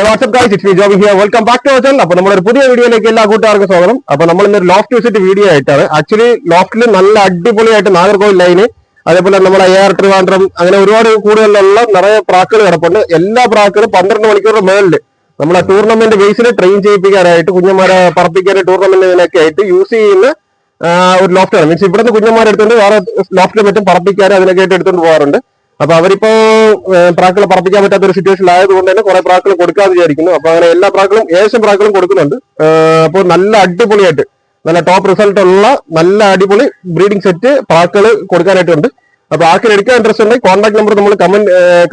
WhatsApp guys, it's me Jobi here. Welcome back to our channel. അപ്പോൾ നമ്മളൊരു പുതിയ വീഡിയോയിലേക്ക് എല്ലാ കൂട്ടുകാർക്കും സ്വാഗതം. അപ്പോൾ നമ്മൾ ഇന്നൊരു ലോഫ്റ്റ് വിസിറ്റ് വീഡിയോ ആയിട്ടാണ്. ആക്ച്വലി ലോഫ്റ്റിൽ നല്ല അടിപൊളിയായിട്ട് നാഗർകോവിൽ ലൈന്, അതേപോലെ നമ്മളെ AR ട്രിവാൻഡ്രം, അങ്ങനെ ഒരുപാട് കൂടുതലുള്ള നിറയെ പ്രാക്കുകൾ കിടപ്പുണ്ട്. എല്ലാ പ്രാക്കുകളും 12 മണിക്കൂറിന് മേളിൽ നമ്മളെ ടൂർണമെന്റ് ബേസിൽ ട്രെയിൻ ചെയ്യിപ്പിക്കാനായിട്ട്, കുഞ്ഞന്മാരെ പറപ്പിക്കാൻ ടൂർണമെന്റിനൊക്കെ ആയിട്ട് യൂസ് ചെയ്യുന്ന ഒരു ലോഫ്റ്റാണ്. മീൻസ് ഇവിടുന്ന് കുഞ്ഞന്മാരെ എടുത്തുകൊണ്ട് വേറെ ലോഫ്റ്റിൽ മറ്റും പറപ്പിക്കാൻ അതിനൊക്കെ ആയിട്ട് എടുത്തുകൊണ്ട് പോകാറുണ്ട്. അപ്പൊ അവരിപ്പോ പ്രാക്കളെ പറപ്പിക്കാൻ പറ്റാത്ത ഒരു സിറ്റുവേഷൻ ആയതുകൊണ്ട് തന്നെ കുറെ പ്രാക്കൾ കൊടുക്കാതെ വിചാരിക്കുന്നു. അപ്പൊ അങ്ങനെ എല്ലാ പ്രാക്കളും ഏകദേശം പ്രാക്കളും കൊടുക്കുന്നുണ്ട്. അപ്പോൾ നല്ല അടിപൊളിയായിട്ട് നല്ല ടോപ്പ് റിസൾട്ട് ഉള്ള നല്ല അടിപൊളി ബ്രീഡിംഗ് സെറ്റ് പ്രാക്കൾ കൊടുക്കാനായിട്ടുണ്ട്. അപ്പൊ ആർക്കും എടുക്കാൻ ഇൻട്രസ്റ്റ് ഉണ്ടെങ്കിൽ കോൺടാക്ട് നമ്പർ നമ്മൾ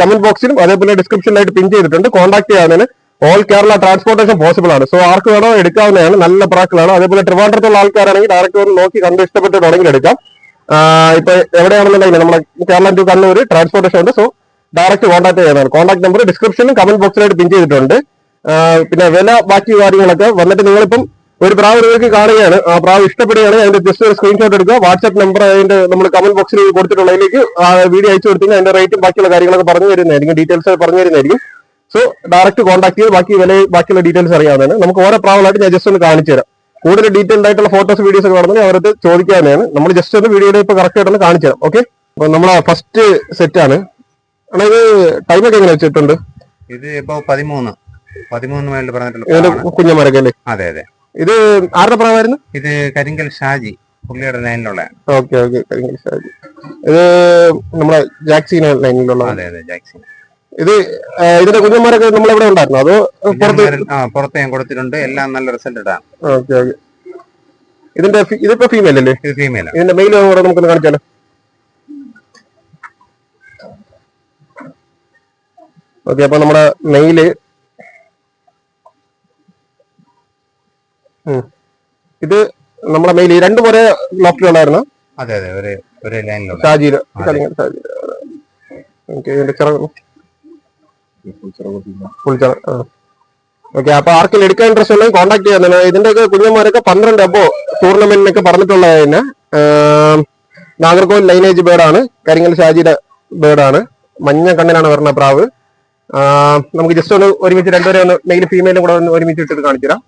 കമന്റ് ബോക്സിലും അതേപോലെ ഡിസ്ക്രിപ്ഷനിലായിട്ട് പിൻ ചെയ്തിട്ടുണ്ട്. കോൺടാക്ട് ചെയ്യാനാണ്. ഓൾ കേരള ട്രാൻസ്പോർട്ടേഷൻ പോസിബിൾ ആണ്. സോ ആർക്ക് വേണോ എടുക്കാവുന്നതാണ്. നല്ല പ്രാക്കളാണ്. അതേപോലെ ട്രിവാൻഡ്രത്തുള്ള ആൾക്കാരാണെങ്കിൽ ഡയറക്റ്റ് നോക്കി കണ്ട് ഇഷ്ടപ്പെട്ട് തുടങ്ങി എടുക്കാം. ഇപ്പൊ എവിടെയാണെന്നുണ്ടെങ്കിൽ നമ്മുടെ കേരളം ടു കണ്ണൂർ ട്രാൻസ്പോർട്ടേഷൻ ഉണ്ട്. സോ ഡയറക്റ്റ് കോൺടാക്ട് ചെയ്യുന്നതാണ്. കോൺടാക്ട് നമ്പർ ഡിസ്ക്രിപ്ഷനിലും കമന്റ് ബോക്സിലായിട്ട് പിൻ ചെയ്തിട്ടുണ്ട്. പിന്നെ വില ബാക്കി കാര്യങ്ങളൊക്കെ വന്നിട്ട് നിങ്ങളിപ്പം ഒരു പ്രാവ് നിങ്ങൾക്ക് കാണുകയാണ്. ആ പ്രാവ് ഇഷ്ടപ്പെടുകയാണ്, അതിന്റെ ജസ്റ്റ് ഒരു സ്ക്രീൻഷോട്ട് എടുക്കുക. വാട്സ്ആപ്പ് നമ്പർ അതിന്റെ നമ്മൾ കമന്റ് ബോക്സിൽ കൊടുത്തിട്ടുള്ളതിലേക്ക് വീഡിയോ അയച്ചു കൊടുത്തിട്ട് അതിന്റെ റേറ്റും ബാക്കിയുള്ള കാര്യങ്ങളൊക്കെ പറഞ്ഞു തരുന്നതായിരിക്കും, ഡീറ്റെയിൽസ് പറഞ്ഞു തരുന്നതായിരിക്കും. സോ ഡയറക്റ്റ് കോൺടാക്ട് ചെയ്ത് ബാക്കി വില ബാക്കിയുള്ള ഡീറ്റെയിൽസ് അറിയാവുന്നതാണ്. നമുക്ക് ഓരോ പ്രാവളായിട്ട് ഞാൻ ജസ്റ്റ് ഒന്ന് കാണിച്ചു തരാം. കൂടുതൽ ഡീറ്റെയിൽഡ് ആയിട്ടുള്ള ഫോട്ടോസ് വീഡിയോസ് ഒക്കെ വേണമെങ്കിൽ അവരത് ചോദിക്കാവുന്നതാണ്. നമ്മൾ ജസ്റ്റ് ഒന്ന് വീഡിയോയിൽ ഇപ്പൊ കറക്റ്റ് ആയിട്ടൊന്ന് കാണിച്ചു തരാം. ഓക്കെ, അപ്പൊ നമ്മളെ ഫസ്റ്റ് സെറ്റ് ആണ്. ഇത് ടൈമൊക്കെ എങ്ങനെ വെച്ചിട്ടുണ്ട്? ഇത് ഇപ്പൊ 13 മൈലിൽ പറഞ്ഞിട്ടുള്ള കുഞ്ഞന്മാരൊക്കെ അല്ലേ? അതെ അതെ. ഇത് ആരുടെ പ്രാവായിരുന്നു? ഇത് കരിങ്കൽ ഷാജി, പുള്ളിയുടെ ലൈനിലുള്ള. ഓക്കെ ഓക്കെ, കരിങ്കൽ ഷാജി. ഇത് നമ്മളെ ജാക്സീന ലൈനിലുള്ള. അതെ അതെ, ജാക്സീന. ഇതിന്റെ കുഞ്ഞന്മാരൊക്കെ നമ്മളെവിടെ ഉണ്ടായിരുന്നു അതോ പുറത്ത് ഞാൻ കൊടുത്തിട്ടുണ്ട്. എല്ലാം നല്ല റിസൾട്ട് ഇടാം. Okay okay. ഇതിപ്പോ ഫീമെയിൽ അല്ലേ? ഇത് ഫീമെയിൽ. ഇതിന്റെ മെയിൽ നമുക്കൊന്ന് കാണിച്ചാലോ? ഓക്കെ, അപ്പൊ നമ്മുടെ മെയില് ഇത് നമ്മുടെ മെയിൽ രണ്ടും ഒരേ ലോഫ്റ്റിലുണ്ടായിരുന്നു. അതെ അതെ, ഒരേ ലൈനിലുള്ള ഷാജിയില്. ഓക്കെ, ഇതിന്റെ ചിറക് ഓക്കെ. അപ്പൊ ആർക്കെങ്കിലും എടുക്കാൻ ഇൻട്രസ്റ്റ് ഉണ്ടെങ്കിൽ കോൺടാക്ട് ചെയ്യാൻ. ഇതിന്റെയൊക്കെ കുഞ്ഞന്മാരൊക്കെ 12 അബോ ടൂർണമെന്റിനൊക്കെ പറഞ്ഞിട്ടുള്ളത് തന്നെ. നാഗർകോവിൽ ലൈനേജ് ബേർഡാണ്, കരിങ്കൽ ഷാജിയുടെ ബേർഡാണ്. മഞ്ഞ കണ്ണിലാണ് വരുന്ന പ്രാവ്. നമുക്ക് ജസ്റ്റ് ഒന്ന് ഒരുമിച്ച് രണ്ടുപേരെ ഒന്ന് മെയിലും ഫീമെയിലും കൂടെ ഒന്ന് ഒരുമിച്ച് ഇട്ടിട്ട് കാണിച്ചു തരാം.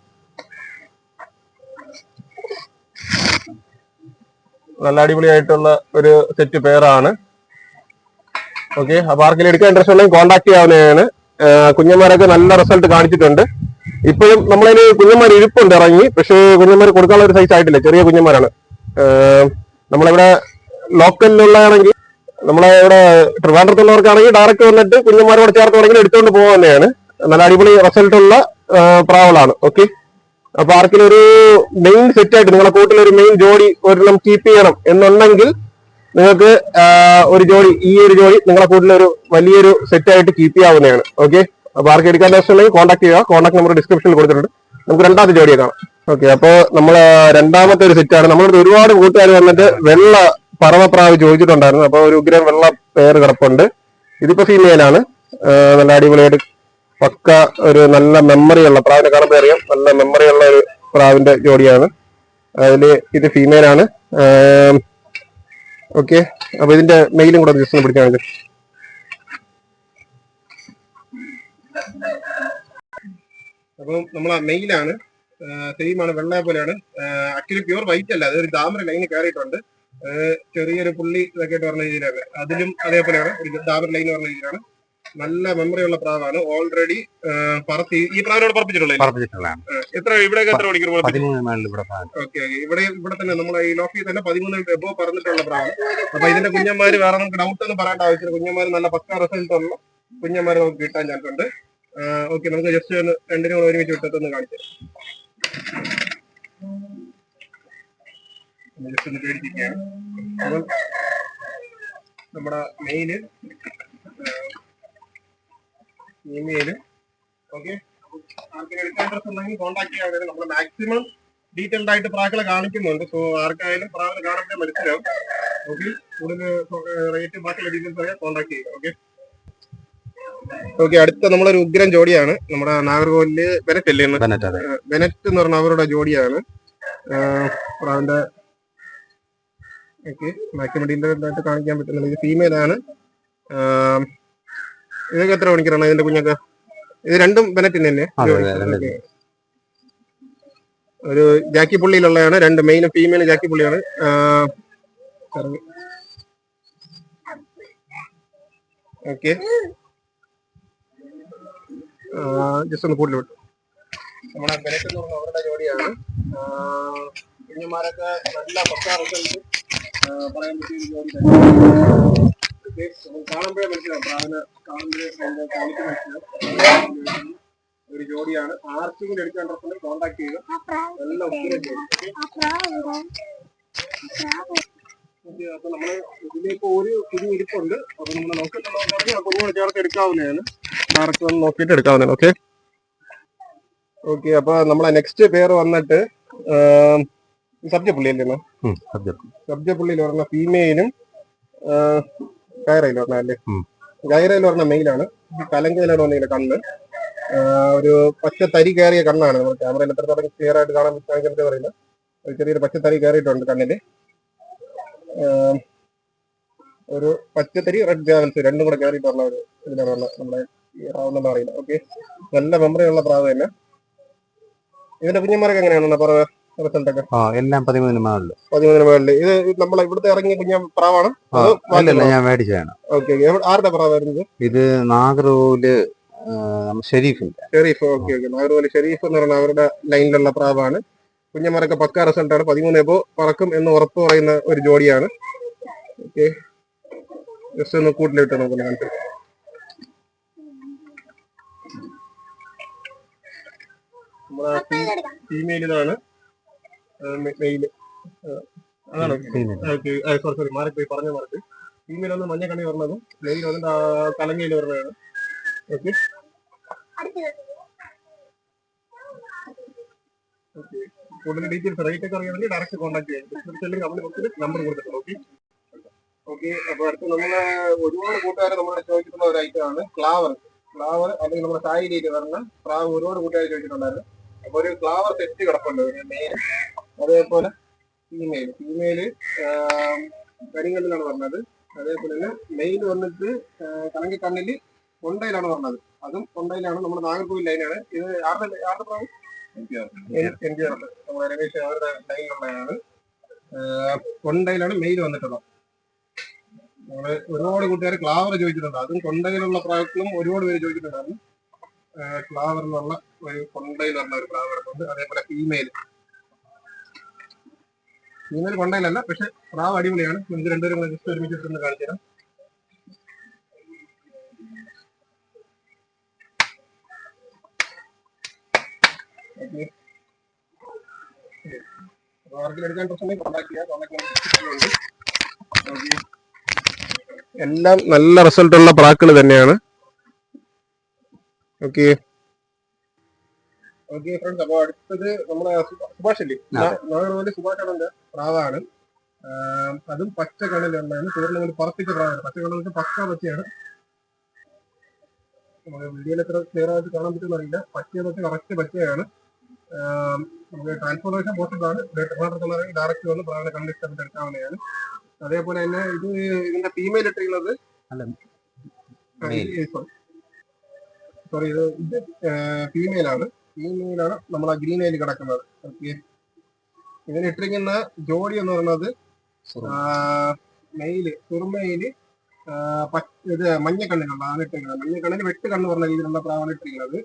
നല്ല അടിപൊളിയായിട്ടുള്ള ഒരു സെറ്റ് പേരാണ്. ഓക്കെ, അപ്പൊ ആർക്കെങ്കിലും എടുക്കാൻ ഇൻട്രസ്റ്റ് ഉണ്ടെങ്കിൽ കോൺടാക്ട് ചെയ്യാവുന്നതാണ്. കുഞ്ഞന്മാരൊക്കെ നല്ല റിസൾട്ട് കാണിച്ചിട്ടുണ്ട്. ഇപ്പോഴും നമ്മളതിന് കുഞ്ഞന്മാർ ഇരിപ്പുണ്ട് ഇറങ്ങി, പക്ഷേ കുഞ്ഞന്മാർ കൊടുക്കാനുള്ള ഒരു സൈസ് ആയിട്ടില്ല. ചെറിയ കുഞ്ഞന്മാരാണ്. നമ്മളിവിടെ ലോക്കലിലുള്ളതാണെങ്കിൽ, നമ്മളെ ഇവിടെ ട്രിവാൻഡ്രത്തുള്ളവർക്കാണെങ്കിൽ ഡയറക്റ്റ് വന്നിട്ട് കുഞ്ഞന്മാരോട് ചേർത്ത് തുടങ്ങി എടുത്തുകൊണ്ട് പോകുന്നതാണ്. നല്ല അടിപൊളി റിസൾട്ടുള്ള പ്രാവളാണ്. ഓക്കെ, അപ്പൊ ആർക്കെങ്കിലും ഒരു മെയിൻ സെറ്റ് ആയിട്ട് നിങ്ങളെ കൂട്ടിൽ ഒരു മെയിൻ ജോഡി ഒരെണ്ണം കീപ്പ് ചെയ്യണം എന്നുണ്ടെങ്കിൽ നിങ്ങൾക്ക് ഈ ഒരു ജോഡി നിങ്ങളെ കൂട്ടിൽ ഒരു വലിയൊരു സെറ്റ് ആയിട്ട് കീപ്പ് ചെയ്യാവുന്നതാണ്. ഓക്കെ, അപ്പൊ ആർക്ക് എടുക്കാൻ ആവശ്യമുണ്ടെങ്കിൽ കോൺടാക്ട് ചെയ്യുക. കോൺടാക്ട് നമ്പർ ഡിസ്ക്രിപ്ഷനിൽ കൊടുത്തിട്ടുണ്ട്. നമുക്ക് രണ്ടാമത്തെ ജോഡിയെ കാണാം. ഓക്കെ, അപ്പൊ നമ്മള് രണ്ടാമത്തെ ഒരു സെറ്റാണ്. നമ്മളിവിടെ ഒരുപാട് കൂട്ടുകാർ വന്നിട്ട് വെള്ള പറവപ്രാവ് ചോദിച്ചിട്ടുണ്ടായിരുന്നു. അപ്പൊ ഒരു ഉഗ്രം വെള്ള പേര് കിടപ്പുണ്ട്. ഇതിപ്പോ ഫീമെയിലാണ്. നല്ല അടിപൊളിയായിട്ട് പക്ക ഒരു നല്ല മെമ്മറി ഉള്ള പ്രാവിനെ കാണുമ്പോൾ അറിയാം, നല്ല മെമ്മറി ഉള്ള ഒരു പ്രാവിന്റെ ജോഡിയാണ്. അതില് ഇത് ഫീമെയിലാണ്. ഓക്കെ, അപ്പൊ ഇതിന്റെ മെയിലും കൂടെ ജസ്റ്റ് ഒന്ന് പിടിക്കാണെങ്കിൽ. അപ്പം നമ്മളെ മെയിലാണ്, സെയിം ആണ്, വെള്ള പോലെയാണ്. ആക്ച്വലി പ്യൂർ വൈറ്റ് അല്ല, അതൊരു താമര ലൈന് കയറിയിട്ടുണ്ട്. ചെറിയൊരു പുള്ളി ഇതൊക്കെ പറഞ്ഞ രീതിയിലാണ്. അതിലും അതേപോലെയാണ്, ഒരു താമര ലൈൻ പറഞ്ഞ രീതിയിലാണ്. നല്ല മെമ്മറി ഉള്ള പ്രാവാണ്. ഓൾറെഡി പറത്തി ഈ പ്രാവിനോട് പറപ്പിച്ചിട്ടുള്ളത്. എത്ര ഇവിടെയൊക്കെ എത്ര മണിക്കൂർ? 13 മൈലിൽ ഇവിടെ. ഓക്കെ, ഇവിടെ തന്നെ നമ്മളെ ഈ ലോഫിൽ തന്നെ 13 എബോ പറഞ്ഞിട്ടുള്ള പ്രാവ്. അപ്പൊ ഇതിന്റെ കുഞ്ഞന്മാര് വേറെ നമുക്ക് ഡൗട്ട് ഒന്നും പറയേണ്ട ആവശ്യമില്ല. കുഞ്ഞന്മാര് നല്ല പക്ക റിസൾട്ട് ഉള്ള കുഞ്ഞന്മാര് നമുക്ക് കിട്ടാൻ ചാൻസ് ഉണ്ട്. ഓക്കെ, നമുക്ക് ജസ്റ്റ് ഒന്ന് രണ്ടിനും കൂടെ ഒരുമിച്ച് വിട്ടൊന്ന് കാണിച്ചു ജസ്റ്റ് ഒന്ന് പേടിച്ചിരിക്കുകയാണ്. അപ്പം നമ്മുടെ മെയില് ഇമെയില്. ഓക്കെ, ആർക്കും എടുക്കാൻ ഇൻട്രസ്റ്റ് ഉണ്ടെങ്കിൽ കോൺടാക്ട് ചെയ്യാൻ. നമ്മൾ മാക്സിമം ഡീറ്റെയിൽഡ് ആയിട്ട് പ്രാക്കളെ കാണിക്കുന്നുണ്ട്. സോ ആർക്കായാലും പ്രാക്കളെ കാണാൻ മനസ്സിലാവും. ഓക്കെ, കൂടുതൽ റേറ്റ് ബാക്കിയുള്ള ഡീറ്റെയിൽസ് അറിയാൻ കോൺടാക്ട് ചെയ്യുക. ഓക്കെ ഓക്കെ, അടുത്ത നമ്മളൊരു ഉഗ്രം ജോഡിയാണ്. നമ്മുടെ നാഗർകോവില് ബെനറ്റ് അല്ലേ? ബെനറ്റ് എന്ന് പറഞ്ഞ അവരുടെ ജോഡിയാണ്. പ്രാവിന്റെ ഓക്കെ, മാക്സിമം ഡീറ്റെയിൽഡ് ആയിട്ട് കാണിക്കാൻ പറ്റുന്നത്. ഇത് ഫീമെയിൽ ആണ്. ഇതൊക്കെ എത്ര മണിക്കൂറാണ് ഇതിന്റെ കുഞ്ഞൊക്കെ? ഇത് രണ്ടും ബെനറ്റിന് തന്നെ അതെ, അതെ, രണ്ടും. Okay. ഒരു ജാക്കി പുള്ളിയിലുള്ളതാണ്, രണ്ട് മെയിലും ഫീമെയിലും ജാക്കി പുള്ളിയാണ്. ഓക്കെ, ജസ്റ്റ് ഒന്ന് കൂടുതൽ വിട്ടു. നമ്മുടെ ബെനറ്റ് എന്ന് പറഞ്ഞ അവരുടെ ജോഡിയാണ്. കുഞ്ഞുമാരൊക്കെ നല്ല പക്കാ റിസൾട്ട് പറയാൻ പറ്റിയ ഒരു ജോഡി തന്നെ. കാണുമ്പോഴേ മനസ്സിലാവും, പ്രാവിനെ കാണുമ്പോഴേ ക്വാളിറ്റി മനസ്സിലാവും. ഒരു ജോഡിയാണ്. ആർക്കെങ്കിലും എടുക്കാൻ ഉണ്ടെങ്കിൽ കോൺടാക്ട് ചെയ്യുക. നല്ല ഉത്തരം അപ്പൊ നമ്മള് ഇതിലിപ്പോ ഒരു കുഞ്ഞു ഇരിപ്പുണ്ട്. അപ്പൊ നമ്മൾ നോക്കിയിട്ടുണ്ടെങ്കിൽ ആ കുഞ്ഞുങ്ങൾ ചേർത്ത് എടുക്കാവുന്നതാണ്. ആർക്ക് വന്ന് നോക്കിയിട്ട് എടുക്കാവുന്നതാണ്. Okay okay. അപ്പൊ നമ്മളെ നെക്സ്റ്റ് പേര് വന്നിട്ട് സബ്ജ പുള്ളിയല്ലേ? സബ്ജ പുള്ളിയിൽ പറഞ്ഞ ഫീമെയിലും ഗൈറയിൽ പറഞ്ഞ അല്ലേ? ഗൈറയിൽ പറഞ്ഞ മെയിലാണ്. കലങ്കയിലാണ് വന്നില്ല കണ്ണ്. ഒരു പച്ച തരി കയറിയ കണ്ണാണ്. നമ്മൾ ക്യാമറയിൽ എത്രത്തോളം ക്ലിയർ ആയിട്ട് കാണാൻ പറ്റുന്ന അറിയില്ല. ഒരു ചെറിയൊരു പച്ചത്തരി കയറിയിട്ടുണ്ട് കണ്ണില്. ഒരു പച്ചത്തരി റെഡ് ജാവൽസ് രണ്ടും കൂടെ കയറിയിട്ടുള്ള ഒരു ഇതിലാണ് നമ്മളെ പ്രാവെന്നുള്ള അറിയില്ല. ഓക്കെ, നല്ല മെമ്മറിയുള്ള പ്രാവ് തന്നെ. ഇതിന്റെ കുഞ്ഞന്മാരൊക്കെ എങ്ങനെയാണ് റിസൾട്ട് ഒക്കെ? എല്ലാം 13 മുകളിൽ. ഇത് നമ്മളെ ഇവിടുത്തെ ഇറങ്ങിയ കുഞ്ഞ പ്രാവാണ്? ഞാൻ മേടിച്ചതാണ്. ഓക്കെ, ആരുടെ പ്രാവായിരുന്നത്? ഇത് നാഗർകോവില് ഷെരീഫ്. Okay okay. നാഗർകോവില് ഷെരീഫ് എന്ന് പറയുന്ന അവരുടെ ലൈനിലുള്ള പ്രാവാണ്. കുഞ്ഞന്മാരൊക്കെ പക്കാ റിസൾട്ടാണ്. 13 എബോ പറക്കും എന്ന് ഉറപ്പ് പറയുന്ന ഒരു ജോഡിയാണ്. ഓക്കെ, ജസ്റ്റ് ഒന്ന് കൂട്ടിലിട്ട് നോക്കുന്നു. കണ്ടിട്ട് നമ്മളെ ഫീമെയിൽ ഇതാണ്, മെയില് അതാണ്. സോറി മാറിപ്പോയി, പറഞ്ഞ മാർക്ക്. ഫീമെയിൽ ഒന്ന് മഞ്ഞ കണ്ണി പറഞ്ഞതും മെയിൽ വന്നിട്ട് കലങ്ങയിൽ പറഞ്ഞതാണ്. Okay okay. കൂടുതൽ ഡീറ്റെയിൽസ് റേറ്റ് ഒക്കെ അറിയാമെങ്കിൽ ഡയറക്റ്റ് കോൺടാക്ട് ചെയ്യാം. ഡിസ്ക്രിപ്ഷനിൽ നമ്പർ കൊടുത്തിട്ടുണ്ട്. Okay okay. അപ്പൊ അടുത്ത് നമ്മളെ ഒരുപാട് കൂട്ടുകാരെ നമ്മളെ ചോദിച്ചിട്ടുള്ള ഒരു ഐറ്റമാണ് ക്ലാവർ. അല്ലെങ്കിൽ നമ്മുടെ സായി രീതി പറഞ്ഞ പ്രാവ് ഒരുപാട് കൂട്ടുകാർ ചോദിച്ചിട്ടുണ്ടായിരുന്നു. അപ്പൊ ഒരു ക്ലാവർ സെറ്റ് കിടപ്പുണ്ട്, ഒരു മെയിൽ അതേപോലെ ഫീമെയില് കരിങ്കല്ലിലാണ് പറഞ്ഞത്. അതേപോലെ തന്നെ മെയിൽ വന്നിട്ട് കണങ്കി കണ്ണില് കൊണ്ടയിലാണ് പറഞ്ഞത്. അതും കൊണ്ടയിലാണ്, നമ്മുടെ നാഗർകോവിൽ ലൈനാണ്. ഇത് ആരുടെ പ്രാവ്? NGR നമ്മുടെ രമേശ് അവരുടെ ലൈനിലുള്ളതാണ്. കൊണ്ടയിലാണ് മെയിൽ വന്നിട്ടുള്ളത്. നമ്മള് ഒരുപാട് കൂട്ടുകാർ ക്ലാവർ ചോദിച്ചിട്ടുണ്ട്. അതും കൊണ്ടയിലുള്ള പ്രാവക്കളും ഒരുപാട് പേര് ചോദിച്ചിട്ടുണ്ടായിരുന്നു. ക്ലാവർ എന്നുള്ള ഒരു കൊണ്ടയിൽ പറഞ്ഞ ഒരു പ്രാവുണ്ട്. അതേപോലെ ഫീമെയിൽ കൊണ്ടയിലല്ല, പക്ഷെ പ്രാവ് അടിപൊളിയാണ്. നമുക്ക് രണ്ടുപേരും കൂടെ ജസ്റ്റ് ഒരുമിച്ചിട്ടൊന്ന് കാണിച്ചു തരാം. എടുക്കാൻ പ്രശ്നം കോൺടാക്ട് ചെയ്യാം. എല്ലാം നല്ല റിസൾട്ട് ഉള്ള പ്രാക്കൾ തന്നെയാണ്. Okay okay friends. അപ്പൊ അടുത്തത് നമ്മളെ സുഭാഷ് അല്ലേ? നാഗർകോവിൽ സുഭാഷ് അണ്ണന്റെ പ്രാവാണ്. അതും പച്ച കണ്ണിലുണ്ടായിരുന്നു. ടൂർണമെന്റ് പറപ്പിച്ച പ്രാവാണ്. പച്ച കണ്ണിൽ പക്ക പച്ചയാണ്. നമുക്ക് വീഡിയോയിൽ എത്ര ക്ലിയർ ആയിട്ട് കാണാൻ പറ്റുന്ന അറിയില്ല. പച്ച കറക്റ്റ് പച്ചയാണ്. നമുക്ക് ട്രാൻസ്പോർട്ടേഷൻ പോസിബിൾ ആണ്. ഡയറക്റ്റ് വന്ന് പ്രാവിനെ കണ്ടിഷ്ടപ്പെട്ട് എടുക്കാവുന്നതാണ്. അതേപോലെ തന്നെ ഇതിന്റെ ഫീമെയിൽ ഇട്ടിട്ടുള്ളത് സോറി ഇത് ഫീമെയിലാണ് നമ്മളെ ഗ്രീൻ ഐയിൽ കിടക്കുന്നത്. ഓക്കെ, ഇതിന് ഇട്ടിരിക്കുന്ന ജോഡി എന്ന് പറയുന്നത് മെയില് സുറുമയില് ഇത് മഞ്ഞക്കണ്ണിനുള്ളതാണ് ഇട്ടിരിക്കുന്നത്. മഞ്ഞക്കണ്ണിന് വെട്ട് കണ്ണ് പറഞ്ഞ രീതിയിലുള്ള പ്രാവാണ് ഇട്ടിരിക്കുന്നത്.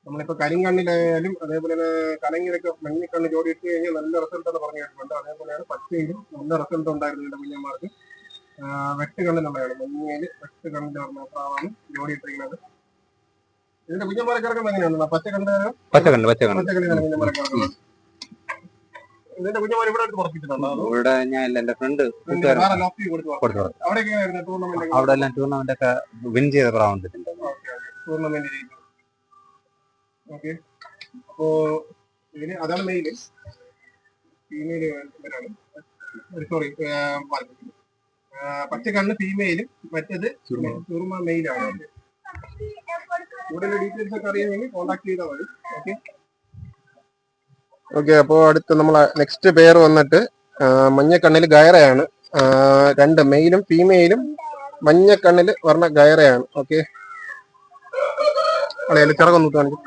നമ്മളിപ്പോ കരിങ്കണ്ണിലായാലും അതേപോലെ തന്നെ കലങ്ങിലൊക്കെ മഞ്ഞക്കണ്ണ് ജോഡി ഇട്ട് കഴിഞ്ഞാൽ നല്ല റിസൾട്ട് എന്ന് പറഞ്ഞു കേട്ടിട്ടുണ്ട്. അതേപോലെയാണ് പച്ചയിലും നല്ല റിസൾട്ട് ഉണ്ടായിരുന്നു ഇതിന്റെ കുഞ്ഞന്മാർക്ക്. വെട്ടുകണ്ണിനുള്ളതാണ് മഞ്ഞയില് വെട്ടുകണ്ണിൽ പറഞ്ഞ പ്രാവാണ് ജോഡി ഇട്ടിരിക്കുന്നത്. ഇതിന്റെ കുഞ്ഞന്മാരൊക്കെ ഇറക്കുന്നത് എങ്ങനെയാണ്? പച്ചക്കണ്ണിലാണ് കുഞ്ഞന്മാരൊക്കെ ഇറക്കുന്നത്. ഇതിന്റെ കുഞ്ഞന്മാർ ഇവിടെ എടുത്ത് പറപ്പിച്ചിട്ടുണ്ടോ? ഇവിടെ ഞാൻ എന്റെ ഫ്രണ്ട് അവിടെ എല്ലാം ടൂർണമെന്റ് ഒക്കെ വിൻ ചെയ്ത പ്രാവ് ടൂർണമെന്റ് ചെയ്തു. ഓക്കെ, അപ്പോ ഇതിന് അതാണ് മെയില്. ഫീമെയില് സോറി പച്ചക്കണ്ണ് ഫീമെയിലും മറ്റേത് സുറുമ മെയിലാണ്. കൂടുതൽ ഡീറ്റെയിൽസ് ഒക്കെ അറിയാമെങ്കിൽ കോൺടാക്ട് ചെയ്താൽ മതി. Okay okay. അപ്പോൾ അടുത്ത നമ്മളെ നെക്സ്റ്റ് പെയർ വന്നിട്ട് മഞ്ഞക്കണ്ണിൽ ഗയറയാണ്. രണ്ട് മെയിലും ഫീമെയിലും മഞ്ഞക്കണ്ണിൽ പറഞ്ഞ ഗയറയാണ്. ഓക്കെ, അളയാലും ചിറകൊന്ന് കാണിക്കും.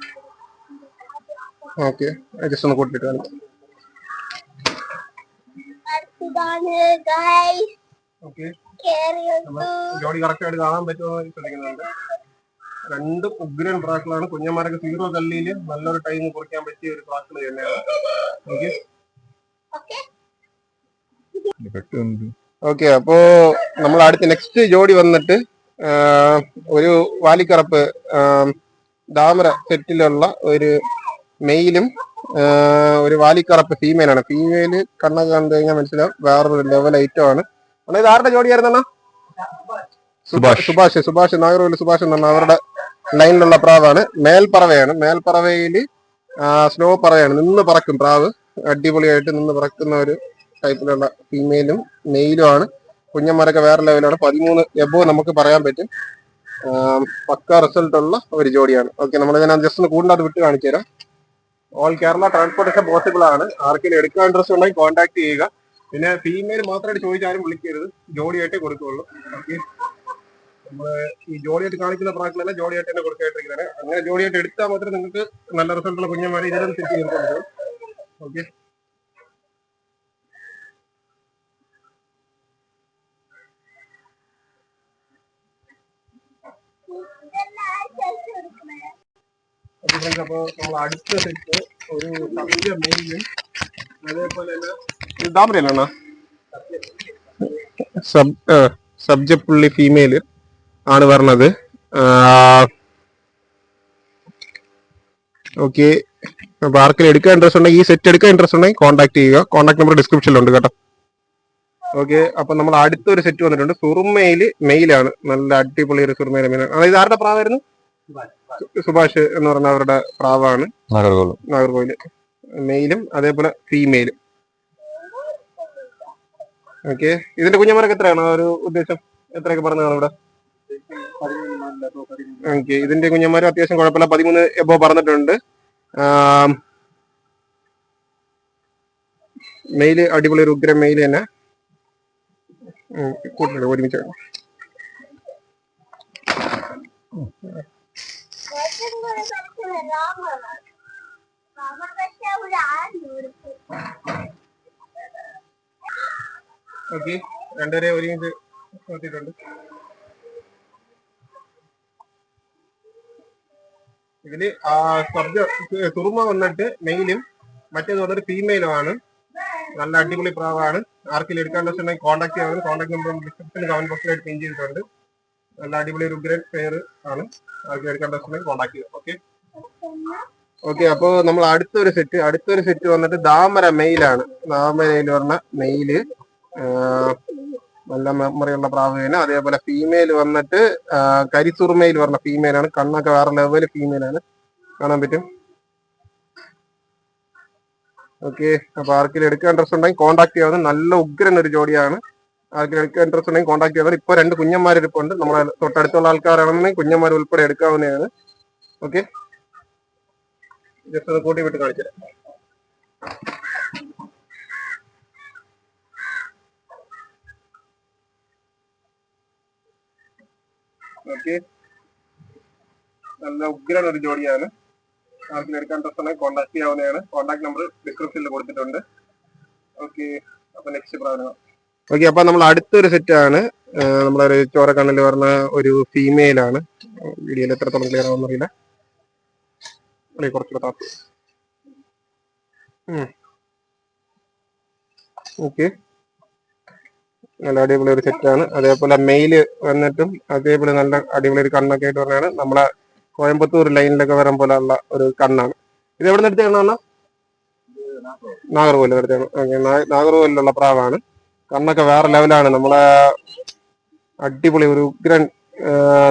ഓക്കെ, ജസ്റ്റ് ഒന്ന് കൂട്ടിട്ട് കാണിക്കും. ഓക്കെ, ജോഡി കറക്റ്റ് ആയിട്ട് കാണാൻ പറ്റുമോ ശ്രദ്ധിക്കുന്നുണ്ട്. രണ്ടും ഉഗ്രൻ പ്രാക്കളാണ്. കുഞ്ഞന്മാരൊക്കെ 0 കല്ലിയിൽ നല്ലൊരു ടൈം കുറിക്കാൻ പറ്റിയ ഒരു പ്രാക്കൾ തന്നെയാണ്. ഓക്കെ, അപ്പോ നമ്മൾ അടുത്ത നെക്സ്റ്റ് ജോഡി വന്നിട്ട് ഒരു വാലിക്കറപ്പ് ദാമര സെറ്റിലുള്ള ഒരു മെയിലും ഒരു വാലിക്കറപ്പ് ഫീമെയിലാണ്. ഫീമെയില് കണ്ണൊക്കെ കണ്ടു കഴിഞ്ഞാൽ മനസ്സിലാവും വേറൊരു ലെവൽ ഐറ്റം ആണ്. ഇത് ആരുടെ ജോഡിയായിരുന്ന? സുഭാഷ് നാഗർകോവിൽ സുഭാഷ് എന്നാണ് അവരുടെ ലൈനിലുള്ള പ്രാവാണ്. മേൽപ്പറവയാണ്. മേൽപ്പറവയില് സ്നോ പറവയാണ്. നിന്ന് പറക്കും പ്രാവ്. അടിപൊളിയായിട്ട് നിന്ന് പറക്കുന്ന ഒരു ടൈപ്പിലുള്ള ഫീമെയിലും മെയിലും ആണ്. കുഞ്ഞന്മാരൊക്കെ വേറെ ലെവലാണ്. 13 എബോ നമുക്ക് പറയാൻ പറ്റും. പക്ക റിസൾട്ട് ഉള്ള ഒരു ജോഡിയാണ്. ഓക്കെ, നമ്മളിതിനെ ജസ്റ്റ് ഒന്ന് കൂടുതൽ വിട്ട് കാണിച്ചു തരാം. ഓൾ കേരള ട്രാൻസ്പോർട്ടേഷൻ പോസിബിൾ ആണ്. ആർക്കെങ്കിലും എടുക്കാൻ ഇൻട്രസ്റ്റ് ഉണ്ടെങ്കിൽ കോൺടാക്ട് ചെയ്യുക. പിന്നെ ഫീമെയിൽ മാത്രമായിട്ട് ചോദിച്ചാലും വിളിക്കരുത്, ജോഡിയായിട്ടേ കൊടുക്കുള്ളൂ. ഓക്കെ, നമ്മള് ഈ ജോഡിയായിട്ട് കാണിക്കുന്ന പ്രാക്കളെല്ലാം ജോഡിയായിട്ട് തന്നെ കൊടുക്കായിട്ടിരിക്കുന്നത്. അങ്ങനെ ജോഡിയായിട്ട് എടുത്താൽ മാത്രമേ നിങ്ങൾക്ക് നല്ല റിസൾട്ടുള്ള കുഞ്ഞന്മാരെ ഇതിലും സെറ്റ് ചെയ്യാൻ പറ്റും. ഓക്കെ, അപ്പൊ നമ്മൾ അടുത്ത സെറ്റ് ഒരു സബ്ജ മെയിലും അതേപോലെ തന്നെ ദാമരയിലാണോ സബ്ജപ്പുള്ളി ഫീമെയില് ആണ് പറഞ്ഞത്. ഓക്കെ, അപ്പൊ ആർക്കെങ്കിലും എടുക്കാൻ ഇൻട്രസ്റ്റ് ഉണ്ടെങ്കിൽ ഈ സെറ്റ് എടുക്കാൻ ഇൻട്രസ്റ്റ് ഉണ്ടെങ്കിൽ കോൺടാക്ട് ചെയ്യുക. കോൺടാക്ട് നമ്പർ ഡിസ്ക്രിപ്ഷനിലുണ്ട് കേട്ടോ. ഓക്കെ, അപ്പൊ നമ്മൾ അടുത്തൊരു സെറ്റ് വന്നിട്ടുണ്ട്. സുറുമയില് മെയിലാണ്. നല്ല അടിപൊളി ഒരു സുറുമയിലെ മെയിലാണ്. അതായത് ആരുടെ പ്രാവായിരുന്നു? സുഭാഷ് എന്ന് പറഞ്ഞ അവരുടെ പ്രാവാണ്. നാഗർകോവില് മെയിലും അതേപോലെ ഫീമെയിലും. ഓക്കെ, ഇതിന്റെ കുഞ്ഞന്മാരൊക്കെ എത്രയാണ് ഒരു ഉദ്ദേശം? എത്രയൊക്കെ പറഞ്ഞതാണ് ഇവിടെ? ഓക്കെ, ഇതിന്റെ കുഞ്ഞന്മാരും അത്യാവശ്യം കുഴപ്പമില്ല. 13 എബോ പറഞ്ഞിട്ടുണ്ട്. മെയില് അടിപൊളി ഒരു ഉഗ്രം മെയില് തന്നെ. കൂട്ടില്ല ഒരുമിച്ച്. ഓക്കെ, രണ്ടുപേരെ ഒരുമിച്ച് നോക്കിയിട്ടുണ്ട്. ഇതില് തുറുമ വന്നിട്ട് മെയിലും മറ്റേത് വന്നിട്ട് ഫീമെയിലും ആണ്. നല്ല അടിപൊളി പ്രാവാണ്. ആർക്കെങ്കിലും എടുക്കാൻ ഉണ്ടെങ്കിൽ കോൺടാക്ട് ചെയ്യാവുന്ന കോൺടാക്ട് നമ്പർ ഡിസ്ക്രിപ്ഷനിൽ കമന്റ് ബോക്സിലായിട്ട് പിൻ ചെയ്തിട്ടുണ്ട്. നല്ല അടിപൊളി ഒരു ഉഗ്രൻ പെയർ ആണ്. ആർക്കെങ്കിലും എടുക്കാൻ ഉണ്ടെങ്കിൽ കോൺടാക്ട് ചെയ്യാം. ഓക്കെ, ഓക്കെ, അപ്പോ നമ്മൾ അടുത്തൊരു സെറ്റ് വന്നിട്ട് ദാമര മെയിലാണ്. ദാമരയിൽ പറഞ്ഞ മെയില് നല്ല മെമ്മറിയുള്ള പ്രാവുകയാണ്. അതേപോലെ ഫീമെയിൽ വന്നിട്ട് കരിസുറുമയിൽ പറഞ്ഞ ഫീമെയിലാണ്. കണ്ണൊക്കെ വേറെ ലെവല് ഫീമെയിലാണ്, കാണാൻ പറ്റും. ഓക്കെ, അപ്പൊ ആർക്കെങ്കിലും എടുക്കാൻ ഇൻട്രസ്റ്റ് ഉണ്ടെങ്കിൽ കോൺടാക്ട് ചെയ്യാവുന്ന നല്ല ഉഗ്രൻ ഒരു ജോഡിയാണ്. ആർക്കെങ്കിലും എടുക്കാൻ ഇൻട്രസ്റ്റ് ഉണ്ടെങ്കിൽ കോൺടാക്ട് ചെയ്യാവുന്ന. ഇപ്പൊ 2 കുഞ്ഞന്മാരിപ്പുണ്ട്. നമ്മളെ തൊട്ടടുത്തുള്ള ആൾക്കാരാണെന്നുണ്ടെങ്കിൽ കുഞ്ഞന്മാർ ഉൾപ്പെടെ എടുക്കാവുന്നതാണ്. ഓക്കെ, ജസ്റ്റ് ഒന്ന് കൂട്ടി വിട്ട് കാണിച്ചുതരാം. ഓക്കെ, നല്ല ഉഗ്രൻ ഒരു ജോഡിയാണ്. ആർക്കെങ്കിലും എടുക്കാൻ ഇൻട്രസ്റ്റ് ഉണ്ടെങ്കിൽ കോൺടാക്ട് ചെയ്യാവുന്നതാണ്. കോൺടാക്ട് നമ്പർ ഡിസ്ക്രിപ്ഷനിൽ കൊടുത്തിട്ടുണ്ട്. ഓക്കെ, അപ്പൊ നെക്സ്റ്റ് പ്രാവശ്യം. ഓക്കെ, അപ്പൊ നമ്മൾ അടുത്തൊരു സെറ്റ് ആണ്. നമ്മളൊരു ചോരക്കണ്ണിൽ പറഞ്ഞ ഒരു ഫീമെയിൽ ആണ്. വീഡിയോയിൽ എത്രത്തോളം ക്ലിയർ ആവുന്നറിയില്ല. കുറച്ചുകൂടെ താത്തു. ഓക്കെ, നല്ല അടിപൊളി ഒരു സെറ്റാണ്. അതേപോലെ മെയില് വന്നിട്ടും അതേപോലെ നല്ല അടിപൊളി ഒരു കണ്ണൊക്കെ ആയിട്ട് പറഞ്ഞാണ്. നമ്മളെ കോയമ്പത്തൂർ ലൈനിലൊക്കെ വരാൻ പോലെ ഉള്ള ഒരു കണ്ണാണ്. ഇത് എവിടെ നിന്ന് എടുത്തതാണ്? നാഗർകോവിൽ എടുത്താണ്. നാഗർകോവിലുള്ള പ്രാവാണ്. കണ്ണൊക്കെ വേറെ ലെവലാണ്. നമ്മളെ അടിപൊളി ഒരു ഉഗ്രൻ,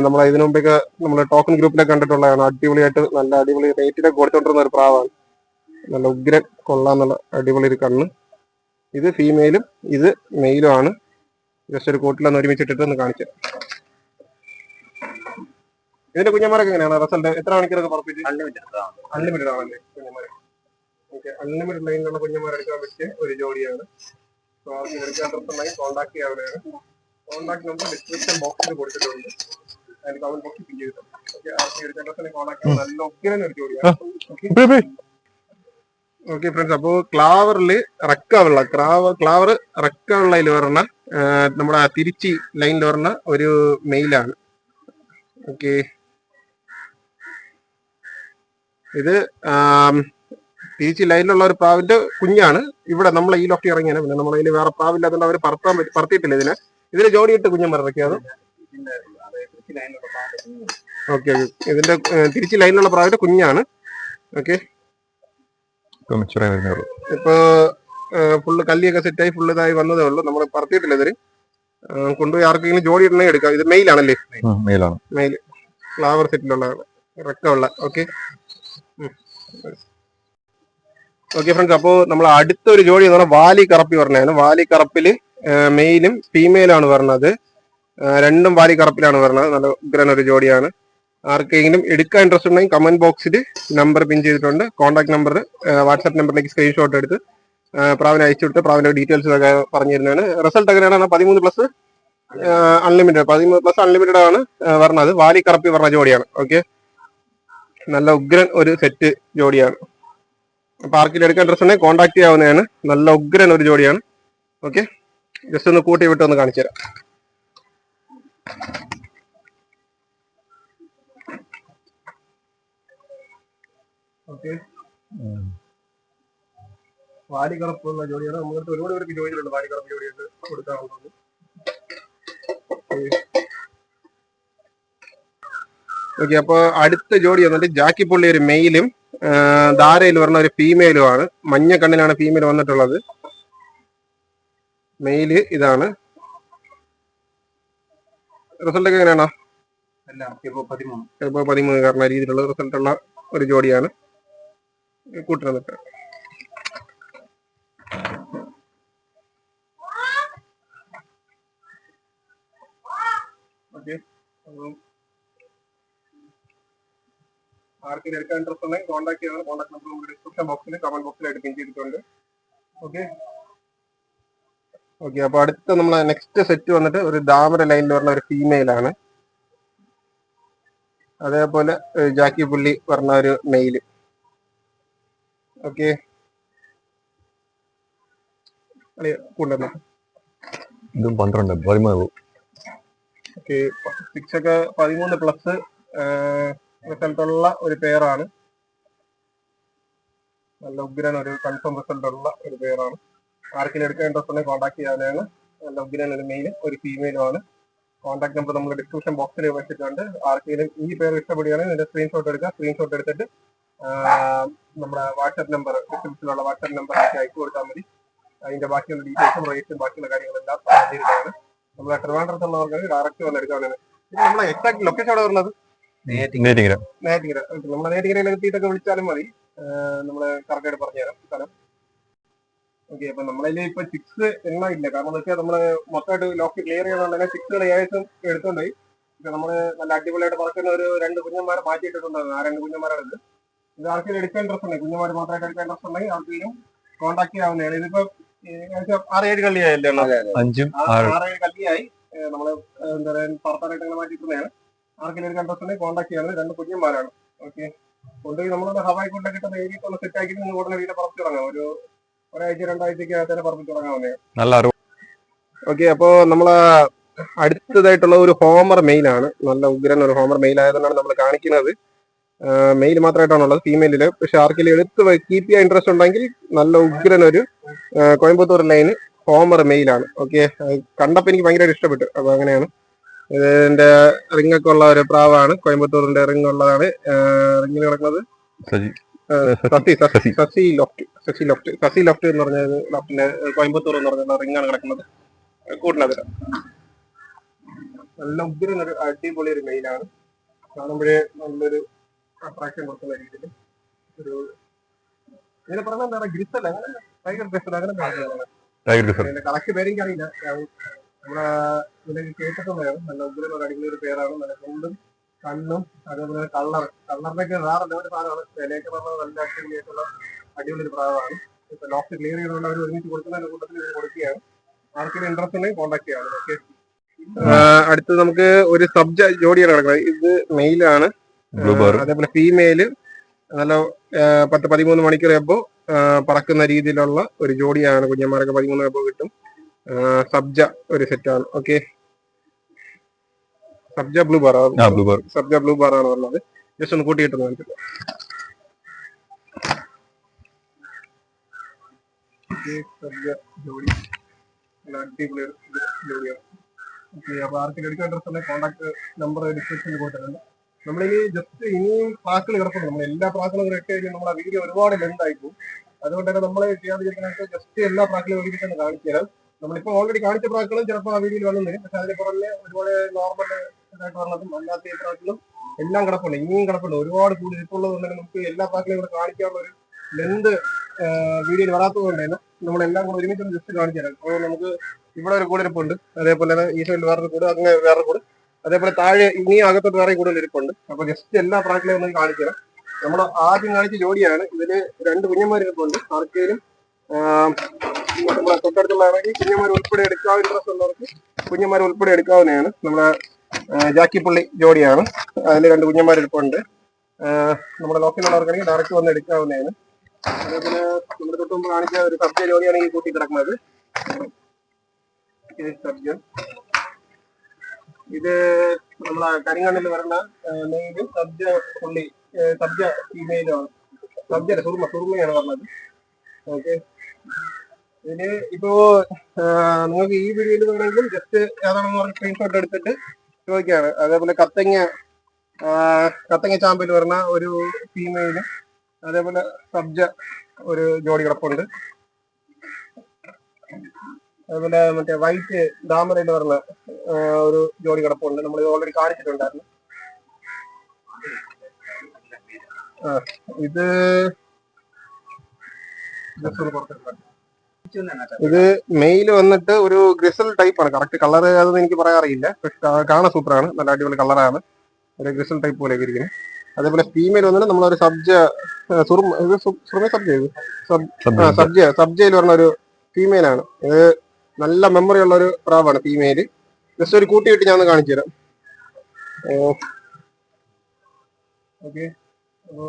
നമ്മളെ ഇതിനു മുമ്പൊക്കെ നമ്മള് ടോക്കൺ ഗ്രൂപ്പിലൊക്കെ കണ്ടിട്ടുള്ളതാണ്. അടിപൊളിയായിട്ട് നല്ല അടിപൊളി റേറ്റിലൊക്കെ കൊടുത്തോണ്ടിരുന്ന ഒരു പ്രാവാണ്. നല്ല ഉഗ്രൻ കൊള്ളാന്നുള്ള അടിപൊളി ഒരു കണ്ണ്. ഇത് ഫീമെയിലും ഇത് മെയിലും ആണ്. ജസ്റ്റ് ഒരു കൂട്ടിലൊന്ന് ഒരുമിച്ചിട്ടിട്ട് ഒന്ന് കാണിച്ചു. ഇതിന്റെ കുഞ്ഞന്മാരൊക്കെ എങ്ങനെയാണ് റിസൾട്ട്? എത്ര മണിക്കൂറൊക്കെ പറപ്പിച്ച്? അൺലിമിറ്റഡ് ആണല്ലേ കുഞ്ഞന്മാര്? ഓക്കെ, അൺലിമിറ്റഡ് ലൈനിലുള്ള കുഞ്ഞന്മാരെ എടുക്കാൻ പറ്റിയ ഒരു ജോഡിയാണ്. എടുക്കാൻ കോൺടാക്ട് ചെയ്യാവുന്നതാണ്. കോൺടാക്ട് നമ്പർ ഡിസ്ക്രിപ്ഷൻ ബോക്സിൽ കൊടുത്തിട്ടുണ്ട്. അതിന് കമന്റ് ബോക്സിൽ പിൻ ചെയ്തിട്ടുണ്ട്. ഓക്കെ, എടുക്കേണ്ട കോൺടാക്ട് നല്ല ഒക്കിനെ ഒരു ജോഡിയാണ്. ഓക്കെ ഫ്രണ്ട്സ്, അപ്പോ ക്ലാവറില് ക്ലാവർ റെക്കമുള്ളതിൽ പറഞ്ഞ നമ്മുടെ തിരുച്ചി ലൈനിൽ പറഞ്ഞ ഒരു മെയിലാണ്. ഓക്കെ, ഇത് തിരിച്ച് ലൈനിലുള്ള ഒരു പ്രാവിന്റെ കുഞ്ഞാണ്. ഇവിടെ നമ്മൾ ഈ ലോക്കി ഇറങ്ങിയാണ്. പിന്നെ നമ്മളതിൽ വേറെ പ്രാവില്ലാത്തതുകൊണ്ട് അവർ പറത്തിയിട്ടില്ല ഇതിന് ജോഡിയിട്ട് കുഞ്ഞന്മാർ ഇറക്കിയത്. ഓക്കെ, ഇതിന്റെ തിരിച്ച് ലൈനിലുള്ള പ്രാവിന്റെ കുഞ്ഞാണ്. ഓക്കെ, ഇപ്പൊ ഫുള്ള് കല്ലിയൊക്കെ സെറ്റായി ഫുള്ള് ഇതായി വന്നതേ ഉള്ളൂ. നമ്മൾ പറത്തിയിട്ടില്ല ഇതിന്. കൊണ്ടുപോയി ആർക്കെങ്കിലും ജോഡി ഇടണേ എടുക്കാം. ഇത് മെയിലാണല്ലേ? മെയിൽ ഫ്ലവർ സെറ്റിലുള്ള റെക്കമുള്ള. ഓക്കെ ഓക്കെ ഫ്രണ്ട്സ്, അപ്പോ നമ്മൾ അടുത്ത ഒരു ജോഡി എന്ന് പറഞ്ഞാൽ വാലി കറപ്പി പറഞ്ഞാണ്. വാലി കറപ്പില് മെയിലും ഫീമെയിലാണ് പറഞ്ഞത്. രണ്ടും വാലി കറപ്പിലാണ് പറഞ്ഞത്. നല്ല ഉഗ്രൻ ഒരു ജോഡിയാണ്. ആർക്കെങ്കിലും എടുക്കാൻ ഇൻട്രസ്റ്റ് ഉണ്ടെങ്കിൽ കമന്റ് ബോക്സിൽ നമ്പർ പിൻ ചെയ്തിട്ടുണ്ട്. കോൺടാക്ട് നമ്പർ വാട്സ്ആപ്പ് നമ്പറിലേക്ക് സ്ക്രീൻഷോട്ട് എടുത്ത് പ്രാവിനെ അയച്ചു കൊടുത്ത് പ്രാവിന്റെ ഡീറ്റെയിൽസ് ഒക്കെ പറഞ്ഞു തരുന്നതാണ്. റിസൾട്ട് എങ്ങനെയാണ്? 13+ അൺലിമിറ്റഡ്. 13+ അൺലിമിറ്റഡ് ആണ് പറഞ്ഞത്. വാലി കറപ്പി പറഞ്ഞ ജോഡിയാണ്. ഓക്കെ, നല്ല ഉഗ്രൻ ഒരു സെറ്റ് ജോഡിയാണ്. അപ്പൊ ആർക്കെങ്കിലും എടുക്കാൻ ഇൻട്രസ്റ്റ് ഉണ്ടെങ്കിൽ കോൺടാക്ട് ചെയ്യാവുന്നതാണ്. നല്ല ഉഗ്രൻ ഒരു ജോഡിയാണ്. ഓക്കെ, ജസ്റ്റ് ഒന്ന് കൂട്ടി വിട്ട് ഒന്ന് കാണിച്ചു തരാം. ഓക്കെ, വാലി കറപ്പുള്ള ജോഡിയാണ്. നമ്മളടുത്ത് ഒരുപാട് പേർക്ക് ചോദിച്ചിട്ടുണ്ട് വാലി കറപ്പ് ജോഡിയായിട്ട് കൊടുക്കാറുള്ളത്. ഓക്കെ, അപ്പൊ അടുത്ത ജോഡി വന്നിട്ട് ജാക്കിപ്പുള്ളി ഒരു മെയിലും ധാരയിൽ പറഞ്ഞ ഒരു ഫീമെയിലും ആണ്. മഞ്ഞ കണ്ണിലാണ് ഫീമെയിൽ വന്നിട്ടുള്ളത്. മെയില് ഇതാണ്. റിസൾട്ട് ഒക്കെ എങ്ങനെയാണോ? 13 കാരണ രീതിയിലുള്ള റിസൾട്ടുള്ള ഒരു ജോഡിയാണ് കൂട്ടുന്നത്. ഓക്കെ, ആർക്കെങ്കിലും എടുക്കാൻ ഇൻട്രസ്റ്റ് ഉണ്ടെങ്കിൽ കോൺടാക്ട് ചെയ്യണം. കോൺടാക്ട് നമ്പർ നമ്മുടെ ഡിസ്ക്രിപ്ഷൻ ബോക്സിൽ കമന്റ് ബോക്സിലായിട്ട് പിൻ ചെയ്തിട്ടുണ്ട്. ഓക്കെ ഓക്കെ, അപ്പൊ അടുത്ത നമ്മളെ നെക്സ്റ്റ് സെറ്റ് വന്നിട്ട് ഒരു ദാമര ലൈനിൽ പറഞ്ഞ ഒരു ഫീമെയിൽ ആണ്. അതേപോലെ ജാക്കി പുള്ളി പറഞ്ഞ ഒരു മെയില്. ഓക്കെ, കൂട്ടുന്ന ഇതും 12 ഓക്കെ, 6 ഒക്കെ 13+ റിസൾട്ടുള്ള ഒരു പെയറാണ്. നല്ല ഉഗ്രൻ ഒരു കൺഫേം റിസൾട്ട് ഉള്ള ഒരു പെയറാണ്. ആർക്കെങ്കിലും എടുക്കാൻ ഇൻട്രസ്റ്റ് ഉണ്ടെങ്കിൽ കോൺടാക്ട് ചെയ്യാനാണ്. നല്ല ഉഗ്രൻ ഒരു മെയിലും ഒരു ഫീമെയിലും ആണ്. കോൺടാക്ട് നമ്പർ നമ്മൾ ഡിസ്ക്രിപ്ഷൻ ബോക്സിൽ വെച്ചിട്ടുണ്ട്. ആർക്കെങ്കിലും ഈ പേര് ഇഷ്ടപ്പെടുകയാണെങ്കിൽ ഇതിന്റെ സ്ക്രീൻഷോട്ട് എടുക്കുക. സ്ക്രീൻഷോട്ട് എടുത്തിട്ട് നമ്മുടെ വാട്സ്ആപ്പ് നമ്പർ ഡിസ്ക്രിപ്ഷനിലുള്ള വാട്സ്ആപ്പ് നമ്പറിലേക്ക് അയച്ചു കൊടുത്താൽ മതി. അതിന്റെ ബാക്കിയുള്ള ഡീറ്റെയിൽസും റേറ്റും ബാക്കിയുള്ള കാര്യങ്ങളെല്ലാം ചെയ്തിട്ടാണ്. നമ്മളെ ട്രിവാൻഡ്രത്തുള്ളവർക്ക് ഡയറക്റ്റ് വന്ന് എടുക്കാവുന്നതാണ്. പിന്നെ നമ്മളെ എക്സാക്ട് ലൊക്കേഷൻ അവിടെ വരുന്നത് നെയ്യാറ്റിൻകര. നമ്മളെ നെയ്യാറ്റിൻകരയിൽ എത്തിയിട്ടൊക്കെ വിളിച്ചാലും മതി. നമ്മള് കറക്റ്റായിട്ട് പറഞ്ഞുതരാം സ്ഥലം. ഓക്കെ, അപ്പൊ നമ്മളതിൽ ഇപ്പൊ 6 എണ്ണം ഇല്ല. കാരണം എന്ന് വെച്ചാൽ നമ്മള് മൊത്തമായിട്ട് ലോക്ക് ക്ലിയർ ചെയ്യണമെന്നുണ്ടെങ്കിൽ 6 ഏകദേശം എടുത്തോണ്ടായി. ഇപ്പൊ നമ്മള് നല്ല അടിപൊളിയായിട്ട് പറക്കുന്ന ഒരു 2 കുഞ്ഞന്മാരെ മാറ്റിയിട്ടിട്ടുണ്ടാകും. ആ 2 കുഞ്ഞന്മാരാണ് ഇത്. ആർക്കെങ്കിലും എടുക്കാൻ ഇൻട്രസ്റ്റ് ഉണ്ടെങ്കിൽ കുഞ്ഞന്മാർ മാത്രമായിട്ട് എടുക്കാൻ ഇൻട്രസ്റ്റ് ഉണ്ടെങ്കിൽ ആർക്കെങ്കിലും കോൺടാക്ട് ചെയ്യാവുന്നതാണ്. ഇതിപ്പോ 6-7 കള്ളിയായല്ലേ? 6-7 കള്ളിയായി. നമ്മള് എന്താ പറയാ പറത്താനായിട്ട് അങ്ങനെ മാറ്റിയിട്ടുള്ളതാണ്. ആർക്കെങ്കിലും എടുക്കാൻ ഇൻട്രസ്റ്റ് ഉണ്ടെങ്കിൽ കോൺടാക്ട് ചെയ്യാവുന്നത്. 2 കുഞ്ഞന്മാരാണ്. ഓക്കെ, കൊണ്ടുപോയി നമ്മളൊന്ന് ഹവായി കൊണ്ടൊക്കെ കിട്ടുന്ന ഏരിയ ഒന്ന് സെറ്റ് ആക്കിയിട്ട് നിങ്ങൾ ഉടനെ വീട്ടിൽ പറച്ചു തുടങ്ങാം. ഒരാഴ്ച 2 ആഴ്ചക്കകത്ത് പറപ്പിച്ചു തുടങ്ങാവുന്നതാണ്. ഓക്കെ, അപ്പോ നമ്മളെ അടുത്തതായിട്ടുള്ള ഒരു ഹോമർ മെയിലാണ്. നല്ല ഉഗ്രൻ ഒരു ഹോമർ മെയിൽ ആയതുകൊണ്ടാണ് നമ്മൾ കാണിക്കുന്നത്. മെയിൽ മാത്രമായിട്ടാണുള്ളത്, ഫീമെയിലില്. പക്ഷെ ആർക്കെങ്കിലും എടുത്ത് കീപ്പ് ചെയ്യാൻ ഇൻട്രസ്റ്റ് ഉണ്ടെങ്കിൽ നല്ല ഉഗ്രൻ ഒരു കോയമ്പത്തൂർ ലൈന് ഹോമർ മെയിലാണ്. ഓക്കെ, കണ്ടപ്പോൾ എനിക്ക് ഭയങ്കരമായിട്ട് ഇഷ്ടപ്പെട്ടു. അപ്പൊ അങ്ങനെയാണ്. ഇതിന്റെ റിംഗ് ഒക്കെ ഉള്ള ഒരു പ്രാവാണ്. കോയമ്പത്തൂരിന്റെ റിംഗ് ഉള്ളതാണ്. റിംഗിൽ കിടക്കുന്നത് സസി ലോഫ്റ്റ് എന്ന് പറഞ്ഞ ലോഫ്റ്റിന്റെ കോയമ്പത്തൂർ എന്ന് പറഞ്ഞ റിംഗാണ് കിടക്കുന്നത്. കൂട്ടിനകത്ത് നല്ല ഉഗ്രൻ ഒരു അടിപൊളി ഒരു മെയിലാണ്. കാണുമ്പോഴേ നല്ലൊരു അട്രാക്ഷൻ കൊടുക്കുന്ന രീതിയിൽ ഒരു ഇതിനെ പറഞ്ഞ എന്താ ഗ്രിസൽ അങ്ങനെ ടൈഗർ ഗ്രിസൽ അങ്ങനെ കറക്റ്റ് പേരെനിക്ക് അറിയില്ല. നമ്മളെ ഇതിലേക്ക് കേട്ടിട്ടുള്ളതാണ്. നല്ല ഉഗ്രൻ ഒരു അടിപൊളി ഒരു പേരാണ്. നല്ല കൊണ്ടും കണ്ണും അതേപോലെ കളറിനൊക്കെ വേറെ ഒരു സാധനമാണ്. വിലയൊക്കെ പറഞ്ഞത് നല്ല അടിപൊളിയായിട്ടുള്ള അടിപൊളി ഒരു പ്രായമാണ്. ഇപ്പൊ ലോക്ക് ക്ലിയർ ചെയ്തുകൊണ്ട് അവർ ഒരുമിച്ച് കൊടുക്കുന്നതിന്റെ കൂട്ടത്തിൽ കൊടുക്കുകയാണ്. ആർക്കൊരു ഇൻട്രസ്റ്റ് ഉണ്ടെങ്കിൽ കോൺടാക്ട് ചെയ്യാം. ഓക്കെ, അടുത്തത് നമുക്ക് ഒരു സബ്ജ ജോഡിയാണ് കിടക്കുന്നത്. ഇത് മെയിലാണ്, ബ്ലൂ ബാർ അതേപോലെ ഫീമെയില് നല്ല 10-13 മണിക്കൂർ എബോ പറക്കുന്ന രീതിയിലുള്ള ഒരു ജോഡിയാണ്. കുഞ്ഞന്മാരൊക്കെ 13 എബോ കിട്ടും. സബ്ജ ഒരു സെറ്റാണ്. ഓക്കെ, സബ്ജ ബ്ലൂ ബാർ ബ്ലൂ ബാർ സബ്ജ ബ്ലൂ ബാർ ആണ് പറഞ്ഞത്. ജസ്റ്റ് ഒന്ന് കൂട്ടിയിട്ട് കാണിച്ചിട്ട് സബ്ജ ജോഡി അടിപൊളി ജോഡിയാണ്. അപ്പൊ ആർക്കും എടുക്കാൻ ഡ്രസ് കോൺടാക്ട് നമ്പർ ഡിസ്ക്രിപ്ഷനിൽ കൊടുത്തിട്ടുണ്ട്. നമ്മളിനി ജസ്റ്റ് ഇനിയും പ്രാക്കൾ കിടപ്പുണ്ട്. നമ്മൾ എല്ലാ പ്രാക്കളും ഇട്ട് കഴിഞ്ഞാൽ നമ്മൾ ആ വീഡിയോ ഒരുപാട് ലെന്ത് ആയിപ്പോകും. അതുകൊണ്ട് തന്നെ നമ്മൾ ചെയ്യാതിരിക്കുന്നത് ജസ്റ്റ് എല്ലാ പ്രാക്കളും ഒരുക്കി തന്നെ കാണിച്ചു തരാം. നമ്മളിപ്പോൾ ഓൾറെഡി കാണിച്ച പ്രാക്കളും ചിലപ്പോൾ ആ വീഡിയോയിൽ വന്നു തരും. പക്ഷെ അതിന് പുറമെ ഒരുപാട് നോർമൽ ഇതായിട്ട് പറഞ്ഞതും അല്ലാത്ത പ്രാക്കളും എല്ലാം കിടപ്പുണ്ട്. ഇനിയും കിടപ്പുണ്ട്, ഒരുപാട് കൂടുതൽ ഇരിപ്പുള്ളത് കൊണ്ട് നമുക്ക് എല്ലാ പ്രാക്കളും ഇവിടെ കാണിക്കാനുള്ള ഒരു ലെന്ത് വീഡിയോയിൽ വരാത്തത് കൊണ്ട് തന്നെ നമ്മളെല്ലാം കൂടെ ഒരുമിച്ച് ജസ്റ്റ് കാണിച്ചു തരാം. അപ്പോൾ നമുക്ക് ഇവിടെ ഒരു കൂടെ ഇരിപ്പുണ്ട്, അതേപോലെ തന്നെ ഈ സൈഡിൽ വേറൊരു കൂടെ, അങ്ങനെ വേറെ കൂടെ, അതേപോലെ താഴെ ഇനി അകത്തോട്ട് വേറെ കൂടുതൽ ഇരിപ്പുണ്ട്. അപ്പൊ ജസ്റ്റ് എല്ലാ പ്രാക്കളെയും ഒന്ന് കാണിച്ചു തരാം. നമ്മൾ ആദ്യം കാണിച്ച ജോഡിയാണ്. ഇതില് 2 കുഞ്ഞന്മാർ ഇരിപ്പുണ്ട്. ആർക്കെങ്കിലും നമ്മളെ തൊട്ടടുത്തുള്ളതാണെങ്കിൽ കുഞ്ഞന്മാർ ഉൾപ്പെടെ എടുക്കാവുന്ന ഇൻട്രസ്റ്റ് ഉള്ളവർക്ക് കുഞ്ഞന്മാർ ഉൾപ്പെടെ എടുക്കാവുന്നതാണ്. നമ്മളെ ജാക്കിപ്പള്ളി ജോഡിയാണ്. അതിൽ 2 കുഞ്ഞന്മാർ ഇരിപ്പുണ്ട്. നമ്മുടെ ലോക്കലുള്ളവർക്കാണെങ്കിൽ ഡയറക്റ്റ് വന്ന് എടുക്കാവുന്നതാണ്. അതേപോലെ നമ്മുടെ തൊട്ട് മുമ്പ് കാണിച്ച ഒരു സബ്ജ ജോഡിയാണ് ഈ കൂട്ടി കിടക്കുന്നത്. സബ്ജ ഇത് നമ്മളെ കരിങ്കണ്ണിൽ വരുന്ന മെയില് സബ്ജ പുള്ളി, സബ്ജ ഫീമെയിലാണ്. സബ്ജ സുറുമയാണ് പറഞ്ഞത്. ഓക്കെ, ഇതിന് ഇപ്പോ നിങ്ങൾക്ക് ഈ വീഡിയോയിൽ വേണമെങ്കിൽ ജസ്റ്റ് ഏതാണെന്ന് പറഞ്ഞ് സ്ക്രീൻഷോട്ട് എടുത്തിട്ട് ചോദിക്കുകയാണ്. അതേപോലെ കത്തങ്ങ ചാമ്പിൽ വരുന്ന ഒരു ഫീമെയില്, അതേപോലെ സബ്ജ ഒരു ജോഡി കിടപ്പുണ്ട്. അതുപോലെ മറ്റേ വൈറ്റ് ഡാമറയിൽ പറഞ്ഞ ഒരു ജോഡി കിടപ്പുണ്ട്. നമ്മൾ ഇത് ഓൾറെഡി കാണിച്ചിട്ടുണ്ടായിരുന്നു. ഇത് മെയിൽ വന്നിട്ട് ഒരു ഗ്രിസൽ ടൈപ്പ് ആണ്. കറക്റ്റ് കളർ അതൊന്നും എനിക്ക് പറയാൻ അറിയില്ല. പക്ഷെ കാണാൻ സൂപ്പറാണ്, നല്ല അടിപൊളി കളറാണ്. ഒരു ഗ്രിസൽ ടൈപ്പ് പോലെ ഇരിക്കുന്നത്. അതേപോലെ ഫീമെയിൽ വന്നിട്ട് നമ്മളൊരു സബ്ജയിൽ പറഞ്ഞ ഒരു ഫീമെയിൽ ആണ്. ഇത് നല്ല മെമ്മറി ഉള്ള ഒരു പ്രാവാണ് ഫീമെയില്. ജസ്റ്റ് ഒരു കൂട്ടിയിട്ട് ഞാൻ ഒന്ന് കാണിച്ചു തരാം. ഓക്കെ, അപ്പോ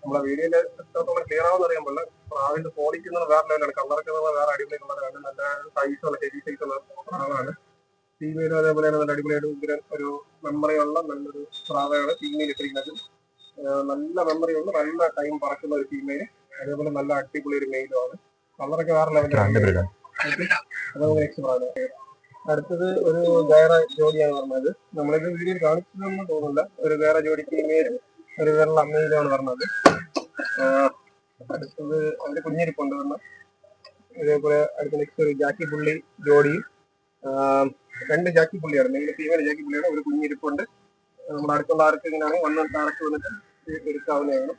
നമ്മളെ വീഡിയോയില് എത്രത്തോളം ക്ലിയർ ആവുമെന്ന് അറിയാൻ പാടില്ല. പ്രാവിന്റെ ക്വാളിറ്റി വേറെ ലെവലാണ്. കളറൊക്കെ വേറെ അടിപൊളി കളറാണ്. നല്ല സൈസുള്ള ഹെവി സൈസുള്ള പ്രാവാണ്. ഫീമെയിലും അതേപോലെ നല്ല അടിപൊളിയായിട്ട് ഒരു മെമ്മറി ഉള്ള നല്ലൊരു പ്രാവയാണ് ഫീമെയിൽ ഇട്ടിരിക്കുന്നത്. നല്ല മെമ്മറി ഉള്ള നല്ല ടൈം പറക്കുന്ന ഒരു ഫീമെയിൽ, അതേപോലെ നല്ല അടിപൊളി ഒരു മെയിലുമാണ്. കളറൊക്കെ വേറെ ലെവലാണ്. അടുത്തത് ഒരു വേറെ ജോഡിയാണ് പറഞ്ഞത്. നമ്മളിത് വീഡിയോയിൽ കാണിച്ചതെന്ന് തോന്നുന്നില്ല. ഒരു വേറെ ജോഡി ഫീമെയിൽ, ഒരു വേറെ അമ്മയിലാണ് പറഞ്ഞത്. അടുത്തത് അതിന്റെ കുഞ്ഞിരിപ്പുണ്ട് പറഞ്ഞ. ഇതേപോലെ അടുത്ത നെക്സ്റ്റ് ഒരു ജാക്കി പുള്ളി ജോഡിയും 2 ജാക്കി പുള്ളിയാണ്. മെയിൻ ഫീമെയിൽ ജാക്കി പുള്ളിയാണ്. ഒരു കുഞ്ഞിരിപ്പുണ്ട്. നമ്മുടെ അടുത്തുള്ള ആർക്ക് ഇങ്ങനെയാണ് വന്ന് ഡയറക്റ്റ് വന്നിട്ട് എടുക്കാവുന്നതാണ്.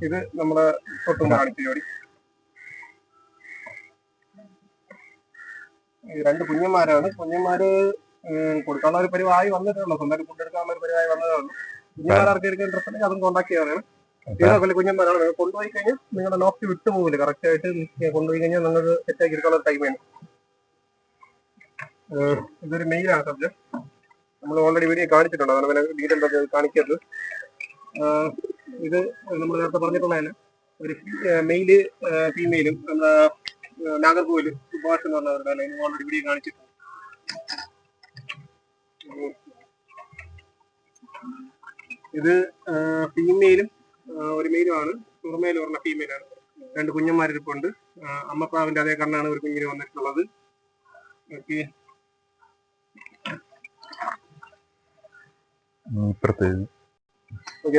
ഇത് നമ്മുടെ തൊട്ടും കാണിച്ച ജോഡി. 2 കുഞ്ഞന്മാരാണ്. കുഞ്ഞന്മാര് കൊടുക്കാനുള്ള ഒരു പരിവായി വന്നിട്ടുള്ളൂ. സ്വന്തമായിട്ട് കൊണ്ടെടുക്കാനുള്ള ഒരു പരിവായി വന്നതാണ്. കുഞ്ഞന്മാർക്ക് എടുക്കാൻ ഡ്രസ് ഉണ്ടെങ്കിൽ അതും കോൺടാക്ട് ചെയ്യാനാണ്. ഇതേപോലെ കുഞ്ഞന്മാരാണ്. നിങ്ങൾ കൊണ്ടുപോയി കഴിഞ്ഞാൽ നിങ്ങളുടെ ലോക്ക് വിട്ടുപോകില്ല. കറക്റ്റ് ആയിട്ട് കൊണ്ടുപോയി കഴിഞ്ഞാൽ നിങ്ങൾക്ക് സെറ്റാക്കി എടുക്കാനുള്ള ടൈമാണ്. ഇതൊരു മെയിലാണ് സബ്ജക്ട്. നമ്മൾ ഓൾറെഡി വീഡിയോ കാണിച്ചിട്ടുണ്ട്, അതാണ് പിന്നെ ഡീറ്റെയിൽ കാണിക്കരുത്. ഇത് നമ്മൾ നേരത്തെ പറഞ്ഞിട്ടുള്ളതിന് ഒരു മെയില് ഫീമെയിലും നമ്മുടെ നാഗർകോവില് സുഭാഷ് എന്ന് പറഞ്ഞവരുടെ ലൈൻ ഓൾറെഡി വീഡിയോ കാണിച്ചിട്ടുണ്ട്. ഇത് ഫീമെയിലും ഒരു മെയിലുമാണ്. സുറുമയിൽ പറഞ്ഞ ഫീമെയിലാണ്. 2 കുഞ്ഞന്മാരിപ്പുണ്ട്. അമ്മപ്രാവിന്റെ അതേ കണ്ണാണ് ഒരു കുഞ്ഞിന് വന്നിട്ടുള്ളത്. ഓക്കെ,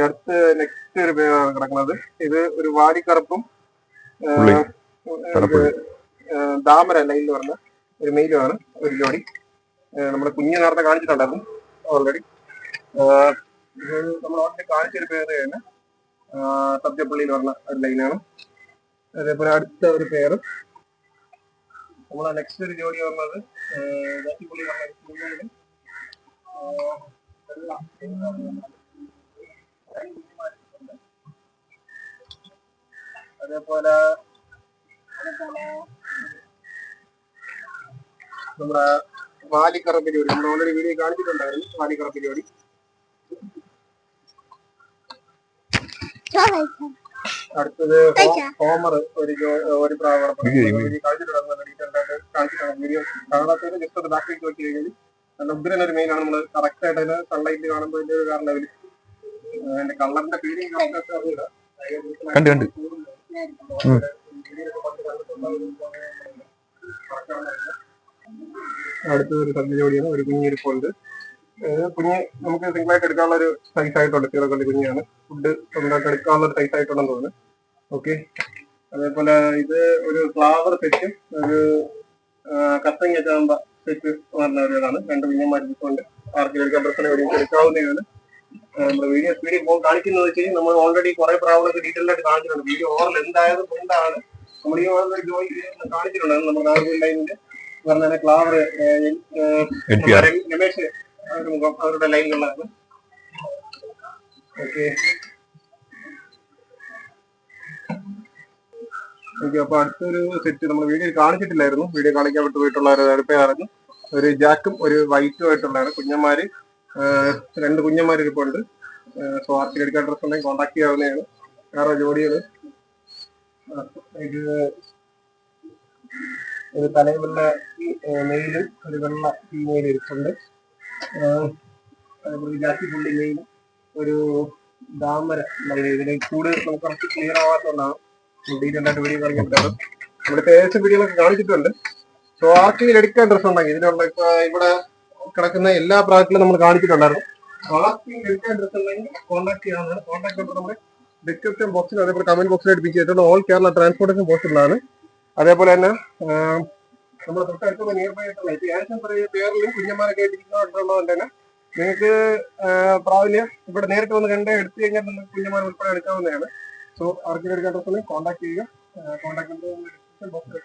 അടുത്ത് നെക്സ്റ്റ് ഒരു പേരാണ് കിടക്കുന്നത്. ഇത് ഒരു വാരിക്കറുപ്പും താമര ലൈനിൽ പറഞ്ഞ ഒരു മെയിലുമാണ്. ഒരു ജോഡി നമ്മുടെ കുഞ്ഞ് നേരത്തെ കാണിച്ചിട്ടുണ്ടായിരുന്നു ഓൾറെഡി. ഇത് നമ്മൾ ഓൾറെഡി കാണിച്ചൊരു പേര് തന്നെ സബ്ജപ്പള്ളിയിൽ പറഞ്ഞ ഒരു ലൈനാണ്. അതേപോലെ അടുത്ത ഒരു പേര് നമ്മളെ നെക്സ്റ്റ് ഒരു ജോഡി പറഞ്ഞത് ജാക്കിപ്പള്ളി പറഞ്ഞ അതേപോലെ നമ്മുടെ വാലിക്കറ പരിപാടി നമ്മൾ ഓൾറെഡി വീഡിയോ കാണിച്ചിട്ടുണ്ടായിരുന്നു. വാലിക്കറ പരിപാടി അടുത്തത് ഹോമർ ഒരു പ്രാവണം വീഡിയോ കാണാത്തവര് ജസ്റ്റ് ഒരു ബാക്കിലേക്ക് നോക്കി കഴിഞ്ഞാൽ നല്ല ഉഗ്രൻ ഒരു മെയിനാണ്. നമ്മൾ കറക്റ്റ് ആയിട്ട് അതിന് സൺലൈറ്റിൽ കാണുമ്പോൾ അതിന്റെ ഒരു കാരണം ലെവല് അതിന്റെ കളറിന്റെ ഫീലിംഗ് അറിയില്ല. കണ്ട് അടുത്തൊരു സദ്യ ജോഡിയാണ്. ഒരു കുഞ്ഞിരിപ്പുണ്ട്. കുഞ്ഞ് നമുക്ക് സിംഗിളായിട്ട് എടുക്കാനുള്ള ഒരു സൈസ് ആയിട്ടുണ്ട്. ചെറുതൊക്കെ കുഞ്ഞാണ്. ഫുഡ് സ്വന്തമായിട്ട് എടുക്കാനുള്ള ഒരു സൈസ് ആയിട്ടുണ്ടെന്ന് തോന്നുന്നു. ഓക്കെ, അതേപോലെ ഇത് ഒരു ഫ്ലവർ സെറ്റ്, ഒരു കത്തങ്ങ ചാമ്പ സെറ്റ് പറഞ്ഞ ഒരു ഇതാണ്. രണ്ട് കുഞ്ഞന്മാരുണ്ട്. ആർക്കും എടുക്കാൻ പ്രശ്നം ഒരുമിച്ച് എടുക്കാവുന്നതാണ്. നമ്മുടെ വീഡിയോ സ്പീഡിൽ പോകും കാണിക്കുന്നത് വെച്ച് കഴിഞ്ഞാൽ നമ്മൾ ഓൾറെഡി കുറെ പ്രാവളൊക്കെ ഡീറ്റെയിൽ ആയിട്ട് കാണിച്ചിട്ടുണ്ട്. വീഡിയോ ഓവറിൽ എന്തായത് കൊണ്ടാണ് നമ്മൾ ഈ ഓൾറെഡി ജോയി കാണിച്ചിട്ടുണ്ടായിരുന്നു. നമ്മുടെ നാഗർകോവിൽ പറഞ്ഞ ക്ലാവർ രമേശ് അവരുടെ മുഖം അവരുടെ ലൈനിലുള്ളതാണ്. ഓക്കെ ഓക്കെ, അപ്പൊ അടുത്തൊരു സെറ്റ് നമ്മൾ വീഡിയോ കാണിച്ചിട്ടില്ലായിരുന്നു. വീഡിയോ കാണിക്കാൻ വിട്ടു പോയിട്ടുള്ള അടുപ്പയായിരുന്നു. ഒരു ജാക്കും ഒരു വൈറ്റും ആയിട്ടുള്ളതാണ്. കുഞ്ഞന്മാര് രണ്ട് കുഞ്ഞന്മാര് ഇരിപ്പുണ്ട്. സോ ആർക്കും എടുക്കാൻ ഡ്രസ് ഉണ്ടെങ്കിൽ കോൺടാക്ട് ചെയ്യാവുന്നതാണ്. വേറെ ജോഡികൾ ഇത് ഒരു തലയുള്ള മെയിലും ഒരു വെള്ള ഫീമെയിൽ ഇരിപ്പുണ്ട്. ജാക്കി പുള്ളി മെയിലും ഒരു താമര ഇതിനെ കൂടെ നമുക്ക് കുറച്ച് ക്ലിയർ ആവാത്തതുകൊണ്ടാണ് ഡീറ്റെയിൽ ആയിട്ട് വീഡിയോ കാണിക്കാൻ പറ്റാറ്. നമ്മുടെ പേഴ്സ് വീഡിയോകളൊക്കെ കാണിച്ചിട്ടുണ്ട്. സോ ആർക്കെങ്കിലും എടുക്കാൻ ഡ്രസ് ഉണ്ടെങ്കിൽ ഇതിനുള്ള ഇപ്പൊ ഇവിടെ കിടക്കുന്ന എല്ലാ പ്രാക്റ്റിലും നമ്മൾ കാണിച്ചിട്ടുണ്ടായിരുന്നു. ആർക്കെങ്കിലും എടുക്കാൻ ഡ്രസ് ഉണ്ടെങ്കിൽ കോൺടാക്ട് ചെയ്യാവുന്നതാണ്. കോൺടാക്ട് നമ്പർ നമ്മുടെ ഡിസ്ക്രിപ്ഷൻ ബോക്സിൽ അതേപോലെ കമന്റ് ബോക്സിൽ അടുപ്പിച്ച് ചെയ്തിട്ടുണ്ട്. ഓൾ കേരള ട്രാൻസ്പോർട്ടേഷൻ പോസിബിളാണ്. അതേപോലെ തന്നെ നമ്മുടെ തൊട്ടടുത്തുള്ള നിയർ ബൈ ആയിട്ടുള്ള ഏകദേശം പേരിലും കുഞ്ഞന്മാരൊക്കെ ആയിട്ടിരിക്കുന്നതുകൊണ്ട് തന്നെ നിങ്ങൾക്ക് പ്രാവില് ഇവിടെ നേരിട്ട് വന്ന് കണ്ട് എടുത്തു കഴിഞ്ഞാൽ നിങ്ങൾക്ക് കുഞ്ഞന്മാർ ഉൾപ്പെടെ എടുക്കാവുന്നതാണ്. സോ ആർക്കെങ്കിലും എടുക്കാൻ ഡ്രസ് കോൺടാക്ട് ചെയ്യുക. കോൺടാക്ട് നമ്പർ ഡിസ്ക്രിപ്ഷൻ ബോക്സിൽ